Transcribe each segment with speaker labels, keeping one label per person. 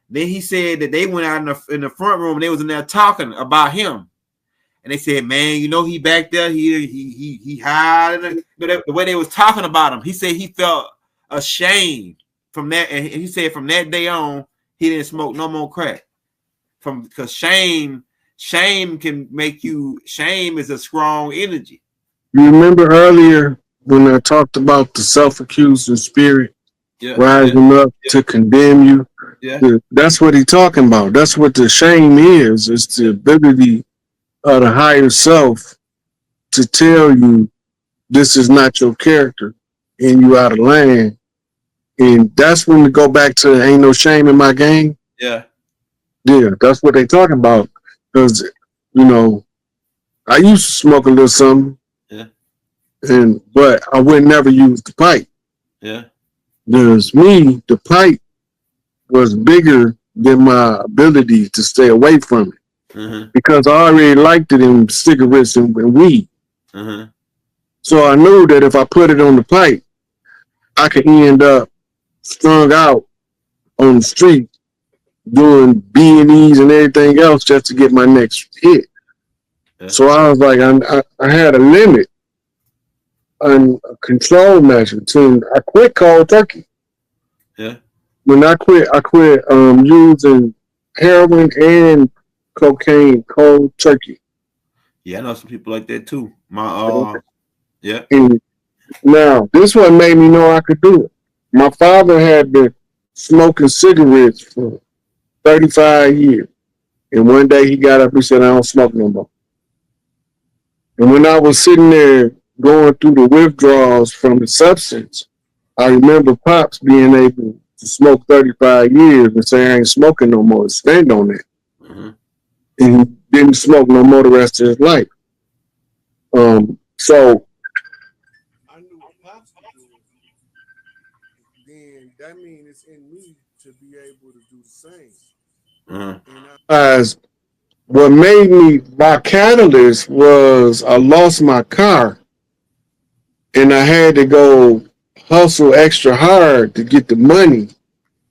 Speaker 1: Then he said that they went out in the front room and they was in there talking about him. And they said, man, you know, he back there, he hid. The way they was talking about him, he said he felt ashamed from that. And he said from that day on, he didn't smoke no more crack. Because shame can make you, shame is a strong energy.
Speaker 2: You remember earlier when I talked about the self-accusing spirit rising up to condemn you?
Speaker 1: Yeah.
Speaker 2: That's what he's talking about. That's what the shame is. It's the ability of the higher self to tell you this is not your character and you out of line. And that's when we go back to ain't no shame in my game.
Speaker 1: Yeah.
Speaker 2: Yeah, that's what they talking about. Because, you know, I used to smoke a little something.
Speaker 1: Yeah.
Speaker 2: But I would never use the pipe.
Speaker 1: Yeah.
Speaker 2: Because me, the pipe was bigger than my ability to stay away from it.
Speaker 1: Mm-hmm.
Speaker 2: Because I already liked it in cigarettes and weed.
Speaker 1: Mm-hmm.
Speaker 2: So I knew that if I put it on the pipe, I could end up strung out on the street doing B&Es and everything else just to get my next hit. Yeah. So I was like, I had a limit and a control measure. I quit cold turkey.
Speaker 1: Yeah.
Speaker 2: When I quit using heroin and cocaine cold turkey.
Speaker 1: Yeah, I know some people like that too. Yeah.
Speaker 2: And now, this one made me know I could do it. My father had been smoking cigarettes for 35 years. And one day he got up and said, I don't smoke no more. And when I was sitting there going through the withdrawals from the substance, I remember Pops being able to smoke 35 years and say, I ain't smoking no more, stand on that.
Speaker 1: Mm-hmm.
Speaker 2: And he didn't smoke no more the rest of his life. So I knew Pops could do it. Then that means it's in me to be able to do the same.
Speaker 1: Mm-hmm.
Speaker 2: As what made me, my catalyst was I lost my car and I had to go hustle extra hard to get the money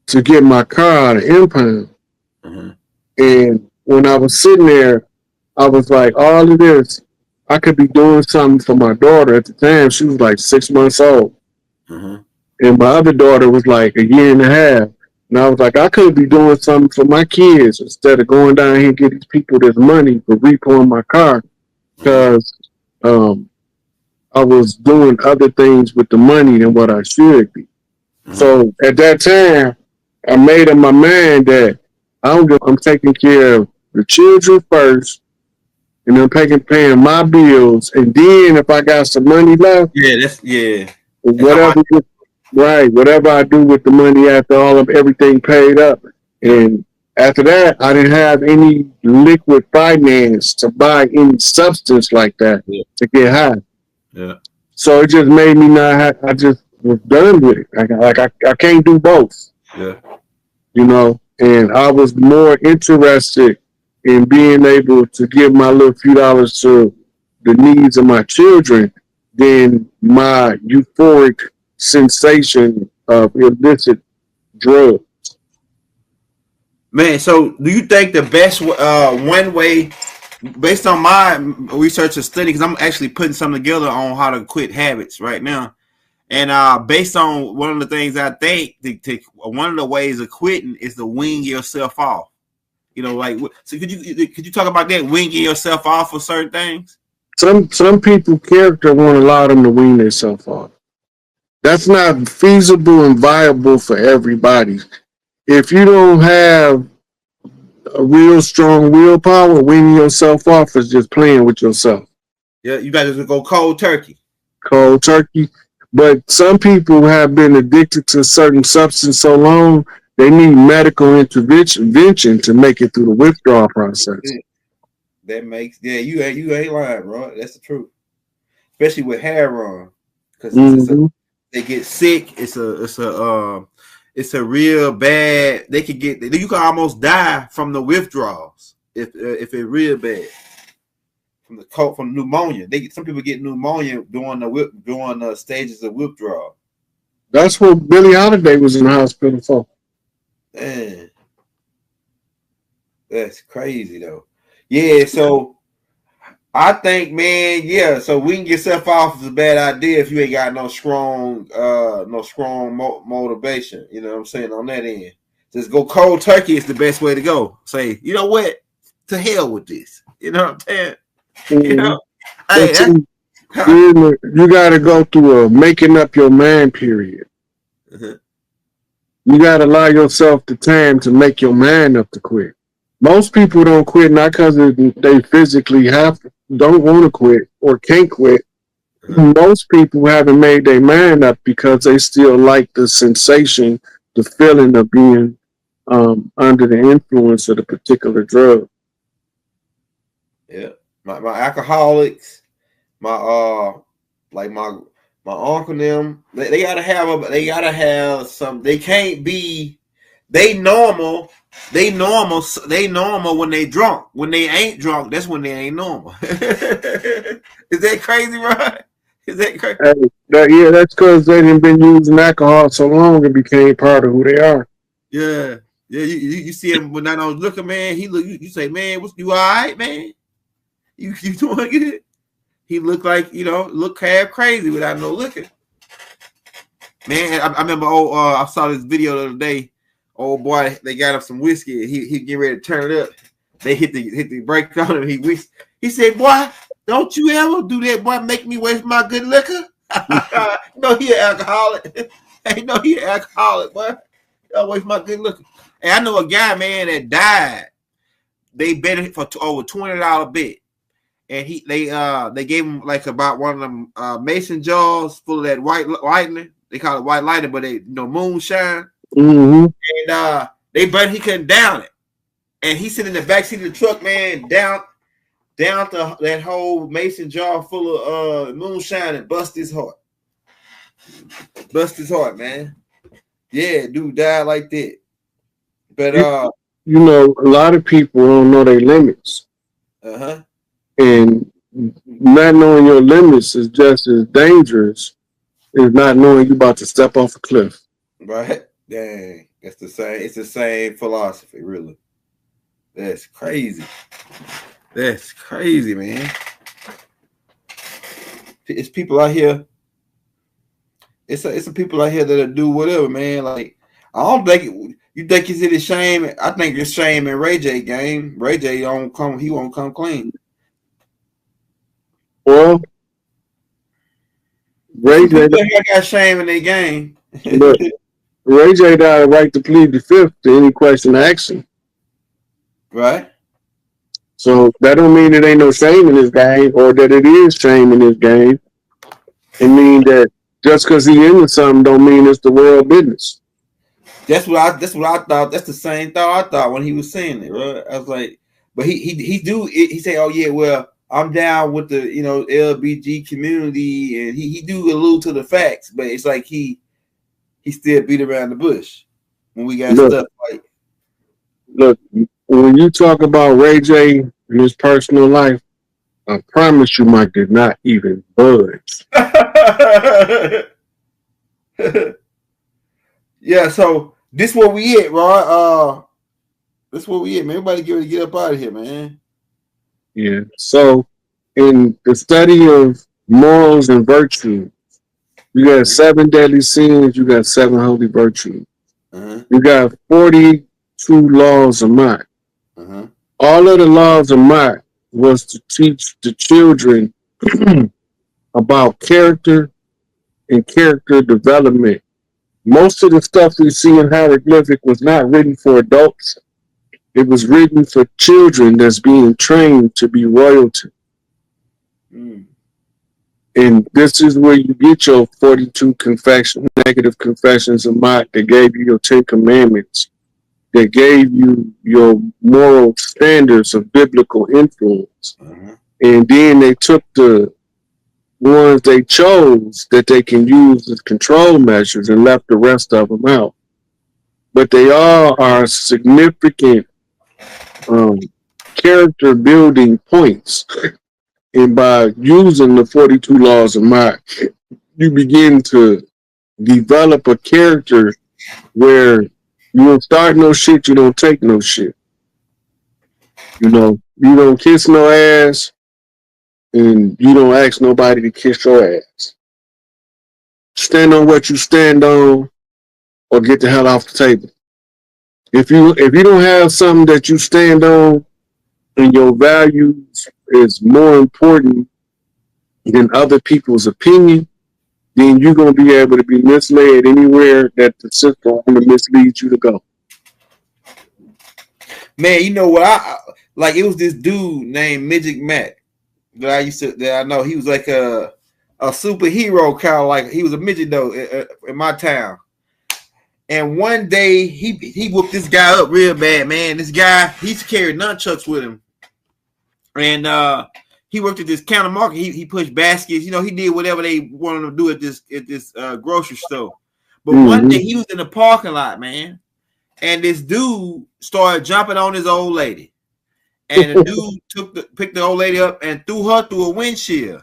Speaker 2: to get my car out of impound.
Speaker 1: Mm-hmm.
Speaker 2: And when I was sitting there, I was like, all of this, I could be doing something for my daughter. At the time, she was like 6 months old.
Speaker 1: Mm-hmm.
Speaker 2: And my other daughter was like a year and a half. And I was like, I could be doing something for my kids instead of going down here and get these people this money for repoing my car. Because I was doing other things with the money than what I should be. Mm-hmm. So at that time, I made up my mind that I'm taking care of the children first, and I'm paying my bills, and then if I got some money left, whatever I do with the money after all of everything paid up. And after that, I didn't have any liquid finance to buy any substance like that to get high.
Speaker 1: Yeah.
Speaker 2: So it just made me I just was done with it. I can't do both.
Speaker 1: Yeah.
Speaker 2: You know, and I was more interested in being able to give my little few dollars to the needs of my children than my euphoric sensation of illicit drugs.
Speaker 1: Man, so do you think the best one way, based on my research and study, because I'm actually putting something together on how to quit habits right now, and based on one of the things I think, one of the ways of quitting is to wean yourself off. You know, like, so could you talk about that, weaning yourself off for certain things?
Speaker 2: Some people character won't allow them to wean themselves off. That's not feasible and viable for everybody. If you don't have a real strong willpower, weaning yourself off is just playing with yourself.
Speaker 1: Yeah, you got to go cold turkey.
Speaker 2: Cold turkey. But some people have been addicted to a certain substance so long, they need medical intervention to make it through the withdrawal process.
Speaker 1: That makes, you ain't lying, bro. That's the truth. Especially with heroin, because they get sick. It's a real bad. You can almost die from the withdrawals if it's real bad. From pneumonia, some people get pneumonia during the stages of withdrawal.
Speaker 2: That's what Billie Holiday was in the hospital for.
Speaker 1: Man. That's crazy though. Yeah, so I think, man, yeah. So we can get self off is a bad idea if you ain't got no strong, motivation. You know what I'm saying on that end. Just go cold turkey is the best way to go. Say, you know what? To hell with this. You know what I'm saying? You know, hey,
Speaker 2: But you got to go through a making up your mind period. You got to allow yourself the time to make your mind up to quit. Most people don't quit not because they physically don't want to quit or can't quit. Most people haven't made their mind up because they still like the sensation, the feeling of being under the influence of the particular drug.
Speaker 1: Yeah, my alcoholics, my like my uncle and them, they gotta have some. They can't be. They normal when they drunk. When they ain't drunk, that's when they ain't normal. Is that crazy, right? Is that crazy?
Speaker 2: Yeah, that's because they didn't been using alcohol so long it became part of who they are.
Speaker 1: Yeah, yeah. You see him when I was looking, man. He look. You say, man, you all right, man? You doing good? He looked like look half crazy without no looking. Man, I remember. I saw this video the other day. Old boy, they got him some whiskey. He get ready to turn it up. They hit the brake on him. He said, "Boy, don't you ever do that, boy. Make me waste my good liquor." No, he an alcoholic. Hey, no, he an alcoholic, boy. Don't waste my good liquor. And I know a guy, man, that died. They bet it for over $20 bet, and they gave him like about one of them mason jars full of that white lightning. They call it white lightning, but they moonshine.
Speaker 2: Mm-hmm.
Speaker 1: And they bet he couldn't down it, and he sitting in the back seat of the truck, man, down to that whole mason jar full of moonshine and bust his heart. Bust his heart, man. Yeah, dude died like that. But
Speaker 2: a lot of people don't know their limits. And not knowing your limits is just as dangerous as not knowing you're about to step off a cliff.
Speaker 1: Right? Dang. That's the same. It's the same philosophy, really. That's crazy. That's crazy, man. It's people out here. It's some people out here that'll do whatever, man. Like, I don't think you think it's a shame. I think it's shame in Ray J game. Ray J he won't come clean.
Speaker 2: Well, Ray J
Speaker 1: got shame in their game.
Speaker 2: But Ray J got a right to plead the fifth to any question action.
Speaker 1: Right.
Speaker 2: So that don't mean it ain't no shame in his game, or that it is shame in his game. It mean that just because he into something don't mean it's the world business.
Speaker 1: That's what I thought. That's the same thought I thought when he was saying it. Right? I was like, but he say, oh yeah, well, I'm down with the LBG community, and he do allude to the facts, but it's like he still beat around the bush when we got stuff like.
Speaker 2: Look, when you talk about Ray J and his personal life, I promise you, Mike did not even budge.
Speaker 1: Yeah, so this where we at, right? This where we at, man. Everybody get up out of here, man.
Speaker 2: Yeah. So in the study of morals and virtue, you got 7 deadly sins, you got 7 holy virtues. You got 42 laws of Mach. All of the laws of Mach was to teach the children about character and character development. Most of the stuff we see in hieroglyphic was not written for adults. It was written for children that's being trained to be royalty. And this is where you get your 42 negative confessions of Mach that gave you your 10 commandments, that gave you your moral standards of biblical influence. And then they took the ones they chose that they can use as control measures and left the rest of them out. But they all are significant character building points. And by using the 42 laws of Mach, you begin to develop a character where you don't start no shit, you don't take no shit. You know, you don't kiss no ass, and you don't ask nobody to kiss your ass. Stand on what you stand on, or get the hell off the table. If you don't have something that you stand on, and your values is more important than other people's opinion, then you're gonna be able to be misled anywhere that the system want to mislead you to go.
Speaker 1: Man, you know what? I like it was this dude named Midget Mac that I know. He was like a superhero kind of like he was a midget though in my town. And one day he whooped this guy up real bad, man. This guy he's carried nunchucks with him, and he worked at this counter market. He pushed baskets. You know, he did whatever they wanted him to do at this grocery store. But one day he was in the parking lot, man, and this dude started jumping on his old lady. And the dude picked the old lady up and threw her through a windshield.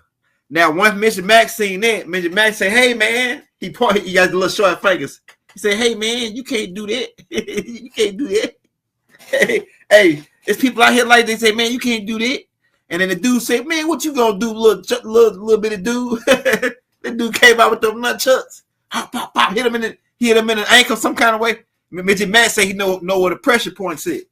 Speaker 1: Now, once Mr. Max seen that, Mr. Max said, "Hey, man," he got the little short fingers. He said, "Hey, man, you can't do that. You can't do that. Hey, there's people out here like they say, man, you can't do that." And then the dude said, "Man, what you gonna do, little bitty dude?" The dude came out with them nunchucks. Pop, pop, pop, hit him in the ankle some kind of way. Mr. Max said he know where the pressure points is.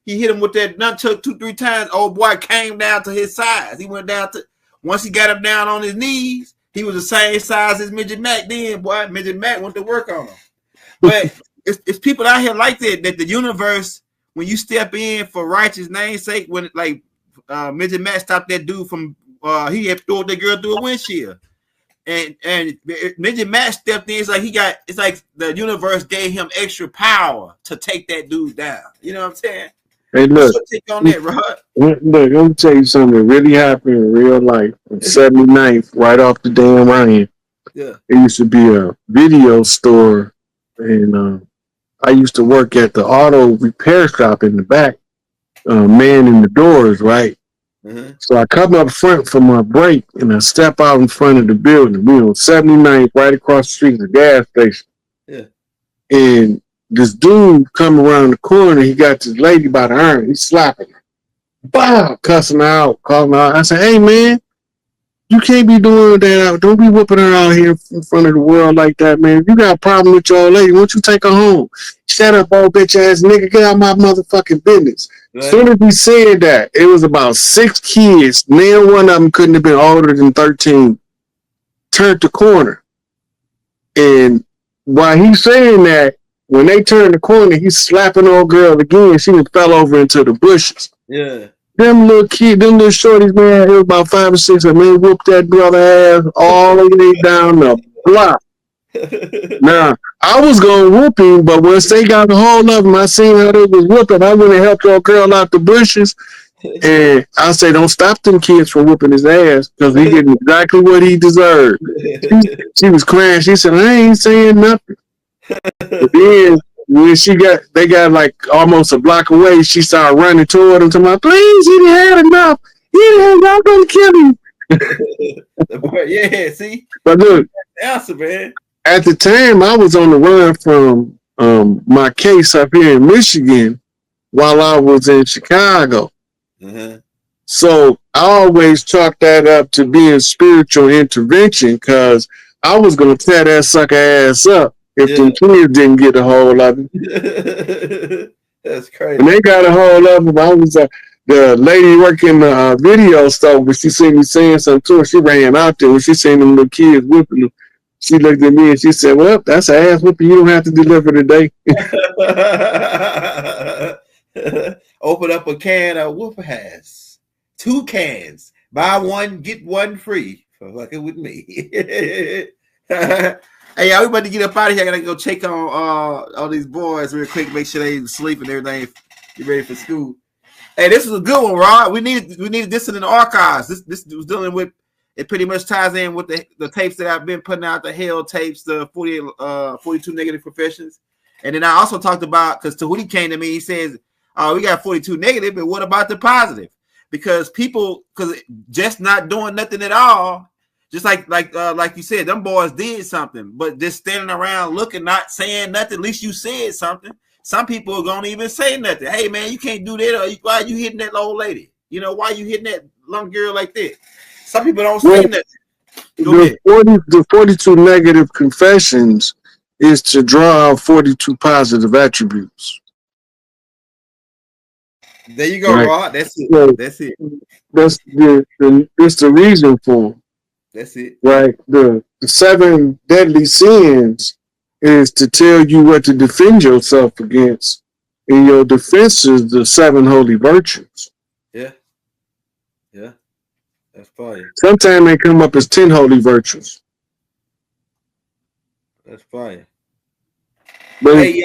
Speaker 1: He hit him with that nunchuck 2-3 times. Old boy came down to his size. He went down to, once he got him down on his knees, he was the same size as Midget Mac then, boy. Midget Mac went to work on him. But it's people out here like that the universe, when you step in for righteous name's sake, when like Midget Mac stopped that dude from, he had thrown that girl through a windshield. And Midget Mac stepped in. It's like the universe gave him extra power to take that dude down. You know what I'm saying?
Speaker 2: Hey, look.
Speaker 1: What's your take on that, Rod?
Speaker 2: Look, I'm gonna tell you something that really happened in real life. On 79th, right off the damn Ryan.
Speaker 1: Yeah.
Speaker 2: It used to be a video store, and I used to work at the auto repair shop in the back, man in the doors, right?
Speaker 1: Mm-hmm.
Speaker 2: So I come up front for my break, and I step out in front of the building. We on 79th, right across the street, the gas station.
Speaker 1: Yeah.
Speaker 2: And this dude come around the corner. He got this lady by the arm. He's slapping her. Bah! Cussing her out, calling her out. I said, "Hey, man, you can't be doing that. Don't be whooping her out here in front of the world like that, man. If you got a problem with your old lady, why don't you take her home?" "Shut up, old bitch ass nigga. Get out my motherfucking business." Right. As soon as he said that, it was about 6 kids. Man, one of them couldn't have been older than 13. Turned the corner. And while he's saying that, when they turned the corner, he's slapping old girl again. She fell over into the bushes.
Speaker 1: Yeah.
Speaker 2: Them little shorties, man, it was about 5 or 6 of them. They whooped that brother ass all the way down the block. Now, I was going to whoop him, but once they got a hold of him, I seen how they was whooping. I went and helped old girl out the bushes. And I say, don't stop them kids from whooping his ass, because he getting exactly what he deserved. She was crying. She said, "I ain't saying nothing." But then when they got like almost a block away, she started running toward him to my, "Please, he didn't have enough. He didn't have, I'm gonna kill him."
Speaker 1: Yeah, see.
Speaker 2: But look,
Speaker 1: answer, man.
Speaker 2: At the time, I was on the run from my case up here in Michigan while I was in Chicago.
Speaker 1: Mm-hmm.
Speaker 2: So I always chalk that up to being spiritual intervention, because I was gonna tear that sucker ass up if the kids didn't get a hold of him.
Speaker 1: That's crazy.
Speaker 2: And they got a hold of him. I was the lady working the video store, but she seen me saying something to her. She ran out there when she seen them little kids whipping them. She looked at me and she said, "Well, that's an ass whooping you don't have to deliver today."
Speaker 1: Open up a can of whoop ass. 2 cans. Buy one, get one free. For fucking with me. Hey, y'all, we about to get up out of here. I gotta go check on all these boys real quick, make sure they sleep and everything. Get ready for school. Hey, this was a good one, Rod. We needed this in the archives. This was dealing with. It pretty much ties in with the tapes that I've been putting out, the Hell tapes, the 42 negative professions. And then I also talked about, because Tahuti came to me, he says, we got 42 negative, but what about the positive? Because just not doing nothing at all, just like you said, them boys did something, but just standing around looking, not saying nothing, at least you said something. some people are gonna even say nothing. Hey man, you can't do that. Or why are you hitting that old lady? You know, why are you hitting that young girl like that? Some people don't say nothing. Go ahead.
Speaker 2: The 42 negative confessions is to draw out 42 positive attributes.
Speaker 1: There you go, right. Rod. That's it.
Speaker 2: So
Speaker 1: that's it.
Speaker 2: That's the reason for them.
Speaker 1: That's it.
Speaker 2: Right. The 7 deadly sins is to tell you what to defend yourself against. And your defense is the 7 holy virtues.
Speaker 1: Yeah. Yeah. That's fire.
Speaker 2: Sometimes they come up as 10 holy virtues.
Speaker 1: That's fire.
Speaker 2: But hey,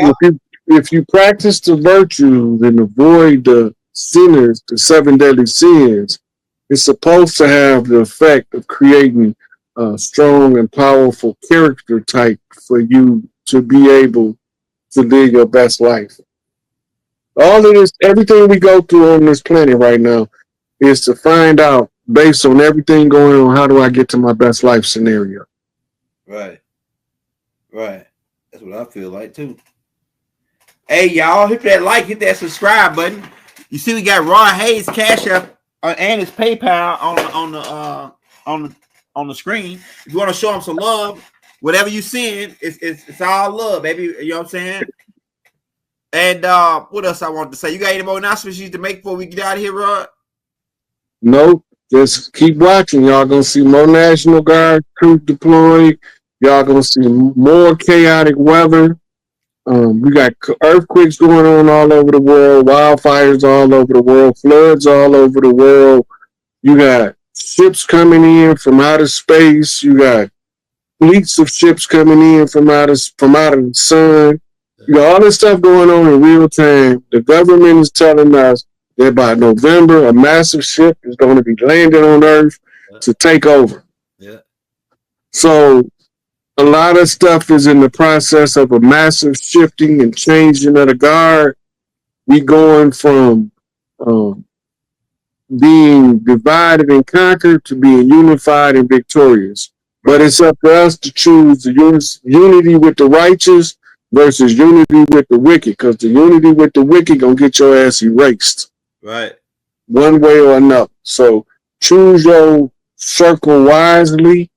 Speaker 2: if you practice the virtues and avoid the sinners, the 7 deadly sins, it's supposed to have the effect of creating a strong and powerful character type for you to be able to live your best life. All of this, everything we go through on this planet right now is to find out, based on everything going on, how do I get to my best life scenario?
Speaker 1: Right. Right. That's what I feel like too. Hey, y'all, hit that like, hit that subscribe button. You see, we got Ron Hayes Cash App and his PayPal on the screen. If you want to show him some love, whatever you seeing, it's all love, baby. You know what I'm saying? And what else I want to say? You got any more announcements you need to make before we get out of here, Rod?
Speaker 2: Nope. Just keep watching. Y'all gonna see more National Guard troops deployed. Y'all gonna see more chaotic weather. We got earthquakes going on all over the world, wildfires all over the world, floods all over the world. You got ships coming in from outer space. You got fleets of ships coming in from out of the sun. You got all this stuff going on in real time. The government is telling us that by November, a massive ship is going to be landing on Earth to take over.
Speaker 1: Yeah.
Speaker 2: So a lot of stuff is in the process of a massive shifting and changing of the guard. We going from being divided and conquered to being unified and victorious. But it's up to us to choose the unity with the righteous versus unity with the wicked, because the unity with the wicked gonna get your ass erased.
Speaker 1: Right.
Speaker 2: One way or another. So choose your circle wisely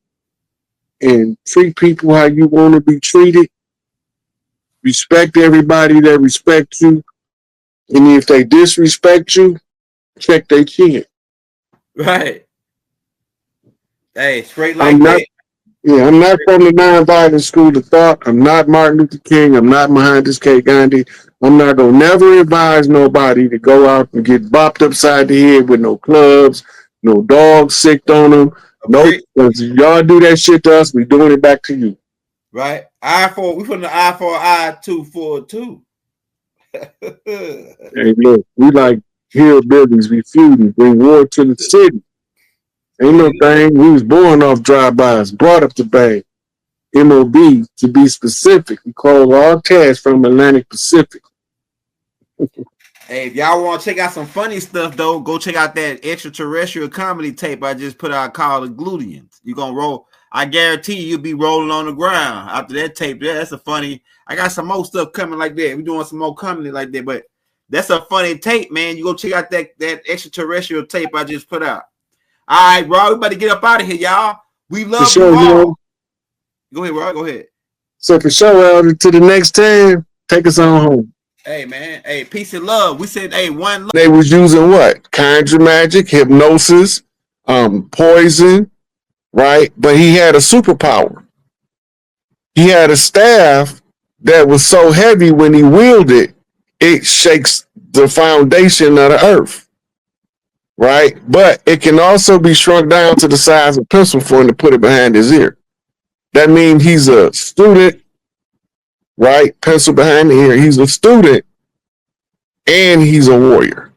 Speaker 2: and treat people how you want to be treated. Respect everybody that respects you. And if they disrespect you, check their chin.
Speaker 1: Right. Hey, straight like that.
Speaker 2: Yeah, I'm not from the nonviolent school of thought. I'm not Martin Luther King. I'm not Mohandas K. Gandhi. I'm not going to never advise nobody to go out and get bopped upside the head with no clubs, no dogs sicked on them. No, because y'all do that shit to us, we doing it back to you.
Speaker 1: Right. We put the eye for eye, 2 for 2.
Speaker 2: Hey, look, we like hillbillies, we feuding, bring war to the city. Ain't no thing. We was born off drive-bys, brought up the bag. MOB, to be specific. We call all cash from Atlantic Pacific.
Speaker 1: Hey, if y'all want to check out some funny stuff, though, go check out that extraterrestrial comedy tape I just put out called The Gluteans. You're going to roll. I guarantee you'll be rolling on the ground after that tape. Yeah, that's a funny. I got some more stuff coming like that. We're doing some more comedy like that, but that's a funny tape, man. You go check out that extraterrestrial tape I just put out. All right, Rob, we about to get up out of here, y'all. We love you all. Go ahead, Rob. Go ahead.
Speaker 2: So for sure, Elder, to the next time, take us on home.
Speaker 1: Hey, man. Hey, peace and love. We said, hey, one love.
Speaker 2: They was using what? Conjure magic, hypnosis, poison, right? But he had a superpower. He had a staff that was so heavy when he wielded it shakes the foundation of the earth. Right? But it can also be shrunk down to the size of a pencil for him to put it behind his ear. That means he's a student, right? Pencil behind the ear. He's a student and he's a warrior,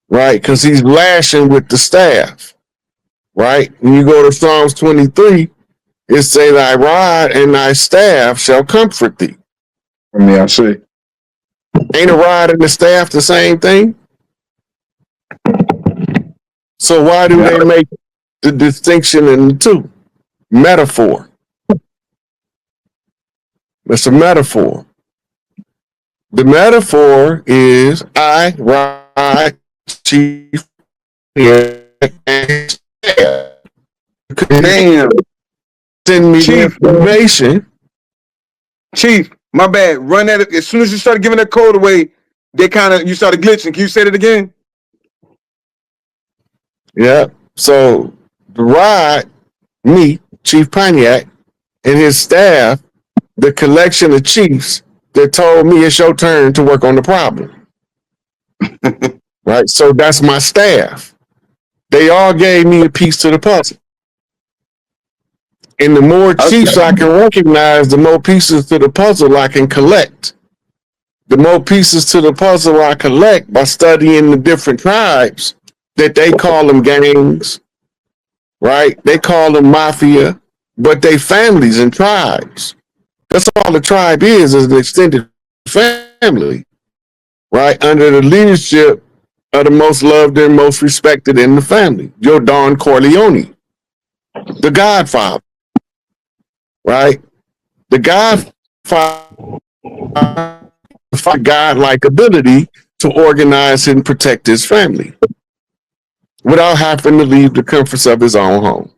Speaker 2: right? Because he's lashing with the staff, right? When you go to Psalms 23, it say, thy rod and thy staff shall comfort thee.
Speaker 3: Yeah, I see.
Speaker 2: Ain't a rod and the staff the same thing? So why do they make the distinction in the two? Metaphor. It's a metaphor. The metaphor is I ride Chief and
Speaker 3: Damn,
Speaker 2: send me the
Speaker 3: Chief.
Speaker 2: information.
Speaker 3: Chief, my bad. Run that. As soon as you started giving that code away, you started glitching. Can you say it again?
Speaker 2: Yeah. So the ride, me, Chief Pontiac, and his staff, the collection of chiefs that told me it's your turn to work on the problem. Right? So that's my staff. They all gave me a piece to the puzzle. And the more chiefs I can recognize, the more pieces to the puzzle I can collect. The more pieces to the puzzle I collect by studying the different tribes that they call them gangs, right? They call them mafia, but they families and tribes. That's all the tribe is an extended family, right? Under the leadership of the most loved and most respected in the family, your Don Corleone, the Godfather, right? The Godfather, godlike ability to organize and protect his family without having to leave the comforts of his own home,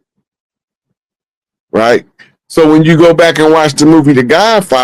Speaker 2: right? So when you go back and watch the movie The Godfather,